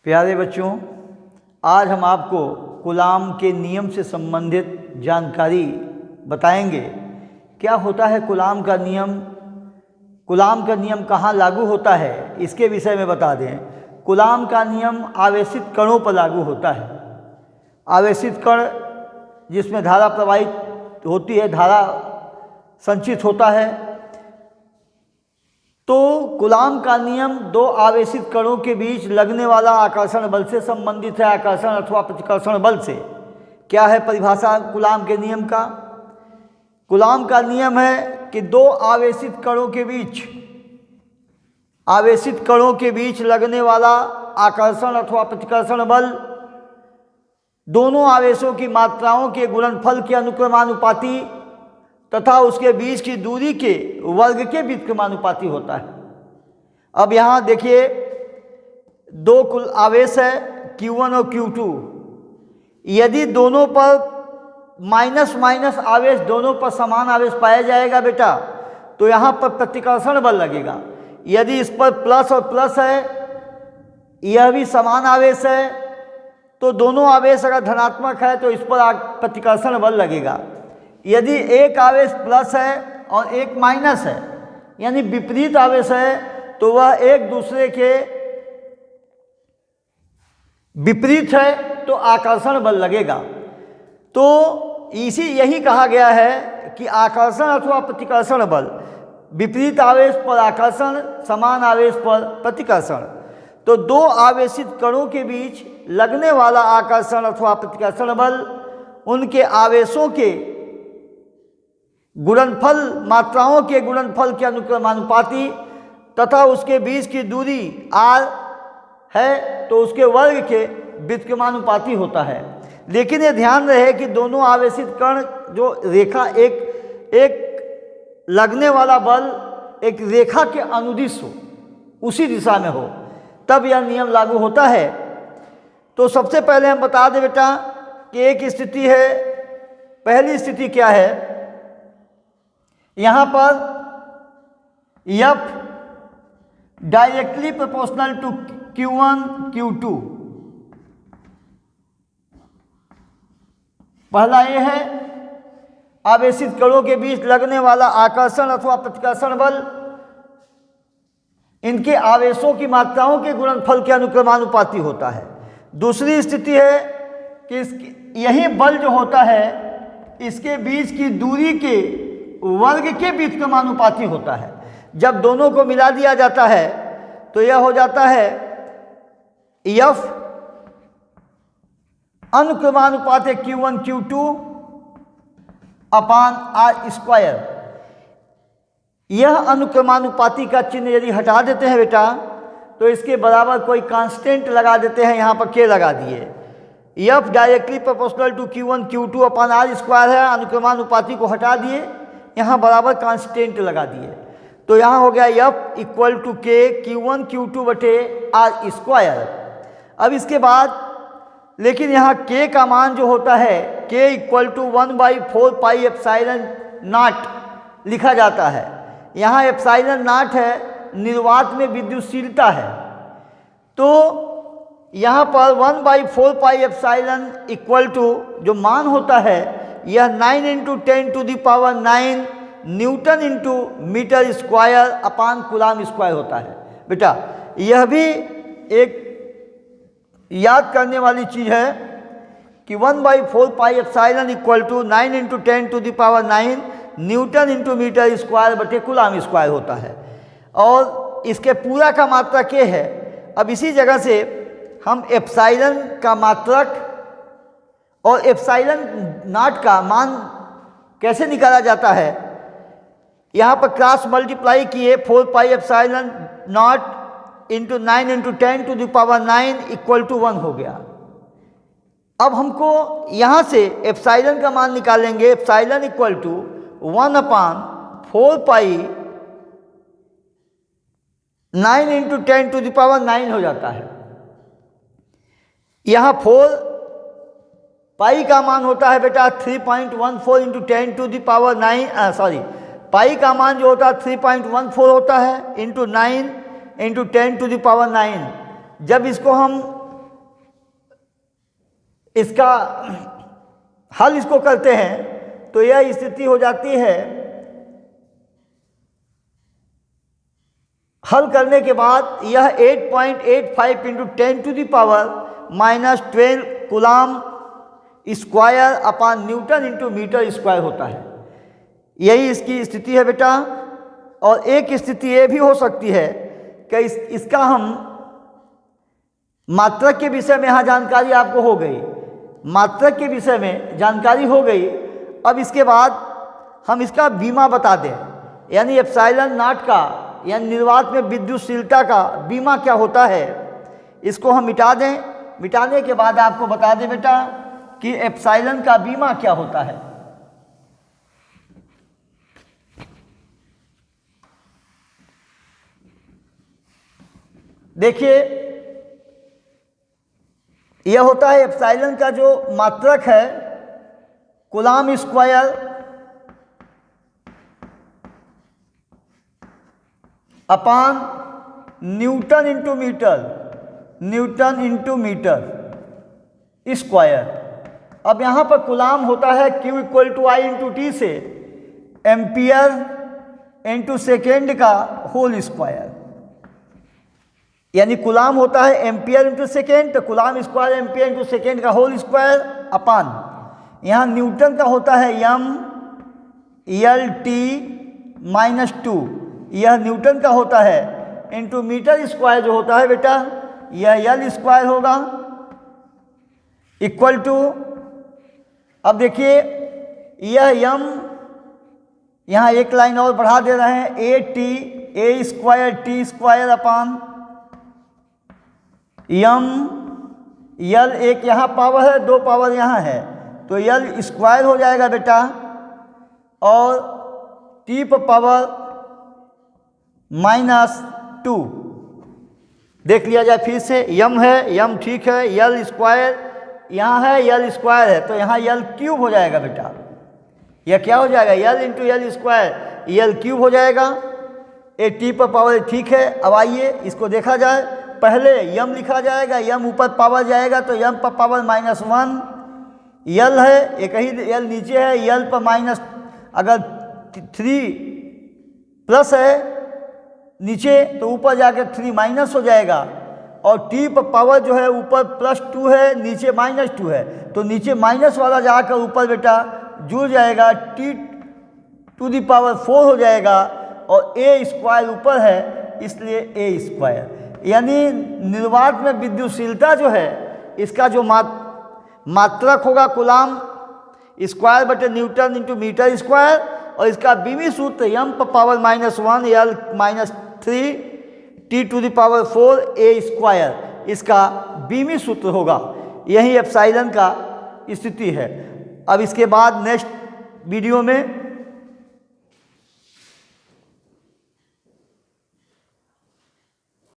प्यारे बच्चों, आज हम आपको कूलाम के नियम से संबंधित जानकारी बताएंगे। क्या होता है कूलाम का नियम, कूलाम का नियम कहाँ लागू होता है, इसके विषय में बता दें। कूलाम का नियम आवेशित कणों पर लागू होता है। आवेशित कण जिसमें धारा प्रवाहित होती है, धारा संचित होता है, तो कूलाम का नियम दो आवेशित कणों के बीच लगने वाला आकर्षण बल से संबंधित है, आकर्षण अथवा प्रतिकर्षण बल से। क्या है परिभाषा कूलाम के नियम का? कूलाम का नियम है कि दो आवेशित कणों के बीच लगने वाला आकर्षण अथवा प्रतिकर्षण बल दोनों आवेशों की मात्राओं के गुणनफल के अनुक्रमानुपाती तथा उसके बीच की दूरी के वर्ग के व्युत्क्रमानुपाती होता है। अब यहाँ देखिए, दो कुल आवेश है Q1 और Q2। यदि दोनों पर माइनस माइनस आवेश, दोनों पर समान आवेश पाया जाएगा बेटा, तो यहाँ पर प्रतिकर्षण बल लगेगा। यदि इस पर प्लस और प्लस है, यह भी समान आवेश है, तो दोनों आवेश अगर धनात्मक है तो इस पर प्रतिकर्षण बल लगेगा। यदि एक आवेश प्लस है और एक माइनस है, यानी विपरीत आवेश है, तो वह एक दूसरे के विपरीत है तो आकर्षण बल लगेगा। तो यही कहा गया है कि आकर्षण अथवा प्रतिकर्षण बल, विपरीत आवेश पर आकर्षण, समान आवेश पर प्रतिकर्षण। तो दो आवेशित कणों के बीच लगने वाला आकर्षण अथवा प्रतिकर्षण बल उनके आवेशों के गुणनफल, मात्राओं के गुणनफल के अनुक्रमानुपाती तथा उसके बीच की दूरी r है तो उसके वर्ग के व्युत्क्रमानुपाती होता है। लेकिन ये ध्यान रहे कि दोनों आवेशित कण जो रेखा एक लगने वाला बल एक रेखा के अनुदिश हो, उसी दिशा में हो, तब यह नियम लागू होता है। तो सबसे पहले हम बता दें बेटा कि एक स्थिति है। पहली स्थिति क्या है? यहाँ पर F directly proportional to Q1 Q2। पहला ये है आवेशित कणों के बीच लगने वाला आकर्षण अथवा प्रतिकर्षण बल इनके आवेशों की मात्राओं के गुणनफल के अनुक्रमानुपाती होता है। दूसरी स्थिति है कि यही बल जो होता है इसके बीच की दूरी के वर्ग के व्युत्क्रमानुपाती होता है। जब दोनों को मिला दिया जाता है तो यह हो जाता है F अनुक्रमानुपात Q1 Q2 upon R square. यह अनुक्रमानुपाती का चिन्ह यदि हटा देते हैं बेटा, तो इसके बराबर कोई कांस्टेंट लगा देते हैं। यहाँ पर K लगा दिए। F directly proportional to Q1 Q2 upon R square है, अनुक्रमानुपाती को हटा दिए, यहाँ बराबर कांस्टेंट लगा दिए। तो यहाँ हो गया F equal to K Q1 Q2 बटे R स्क्वायर। अब इसके बाद लेकिन यहाँ K का मान जो होता है K equal to 1/4 pi epsilon naught लिखा जाता है। यहाँ एप्सिलॉन नॉट है, निर्वात में विद्युतशीलता है। तो यहाँ पर 1/4 पाई एप्सिलॉन इक्वल टू जो मान होता है यह 9 × 10⁹ newton into metre square upon coulomb square होता है। बेटा यह भी एक याद करने वाली चीज़ है कि 1/4 pi epsilon equal to 9 × 10⁹ newton into metre square बटे कूलाम स्क्वायर होता है। और इसके पूरा का मात्रक ये है। अब इसी जगह से हम एप्सिलॉन का मात्रक और एप्सिलॉन नॉट का मान कैसे निकाला जाता है? यहाँ पर क्रॉस मल्टीप्लाई किए 4 pi epsilon naught into 9 × 10⁹ equal to 1 हो गया। अब हमको यहाँ से एप्सिलॉन का मान निकालेंगे। एप्सिलॉन इक्वल टू 1/4 पाई 9 × 10⁹ हो जाता है। यहाँ 4 पाई का मान होता है बेटा 3.14 × 10⁹ पाई का मान जो होता है 3.14 होता है इंटू 9 × 10⁹। जब इसको हम इसका हल इसको करते हैं तो यह स्थिति हो जाती है। हल करने के बाद यह 8.85 into 10⁻⁻12 coulomb square upon newton into metre square होता है। यही इसकी स्थिति है बेटा। और एक स्थिति ये भी हो सकती है कि इसका हम मात्रक के विषय में यहाँ जानकारी आपको हो गई, मात्रक के विषय में जानकारी हो गई। अब इसके बाद हम इसका बीमा बता दें, यानी एप्सिलॉन नॉट का यानी निर्वात में विद्युतशीलता का बीमा क्या होता है, इसको हम मिटा दें। मिटाने के बाद आपको बता दें बेटा कि एप्सिलॉन का बीमा क्या होता है। देखिए, यह होता है एप्सिलॉन का जो मात्रक है coulomb square upon newton into metre square. अब यहाँ पर कूलाम होता है Q = I इंटू टी से एम्पियर इंटू सेकेंड का होल स्क्वायर, यानी कूलाम होता है एम्पियर इंटू सेकेंड, तो coulomb square ampere into second का होल स्क्वायर अपान यहाँ न्यूटन का होता है m/L/T-2, यह न्यूटन का होता है इंटू मीटर स्क्वायर जो होता है बेटा यह L स्क्वायर होगा इक्वल टू। अब देखिए यह m यहाँ एक लाइन और बढ़ा दे रहे हैं A² अपान L, एक यहाँ पावर है, दो पावर यहाँ है, तो L स्क्वायर हो जाएगा बेटा और T पर पावर -2। देख लिया जाए फिर से, m है, m ठीक है, L स्क्वायर यहाँ है, L स्क्वायर है, तो यहाँ L क्यूब हो जाएगा बेटा। यह क्या हो जाएगा L into L square, L cube हो जाएगा। ए T पर पावर ठीक है। अब आइए इसको देखा जाए। पहले m लिखा जाएगा, m ऊपर पावर जाएगा तो m पर पावर -1, L है, एक ही L नीचे है, L पर माइनस, अगर 3 प्लस है नीचे तो ऊपर जाकर 3 माइनस हो जाएगा, और T पर पावर जो है ऊपर +2 है, नीचे -2 है, तो नीचे माइनस वाला जाकर ऊपर बेटा जुड़ जाएगा, T⁴ हो जाएगा, और A स्क्वायर ऊपर है इसलिए A स्क्वायर। यानी निर्वात में विद्युतशीलता जो है इसका जो मात्रक होगा कूलाम स्क्वायर बटे न्यूटन इंटू मीटर स्क्वायर, और इसका बीमी सूत्र m पर power -1 L -3 T⁴ A square, इसका बीमी सूत्र होगा। यही एप्सिलॉन का स्थिति है। अब इसके बाद नेक्स्ट वीडियो में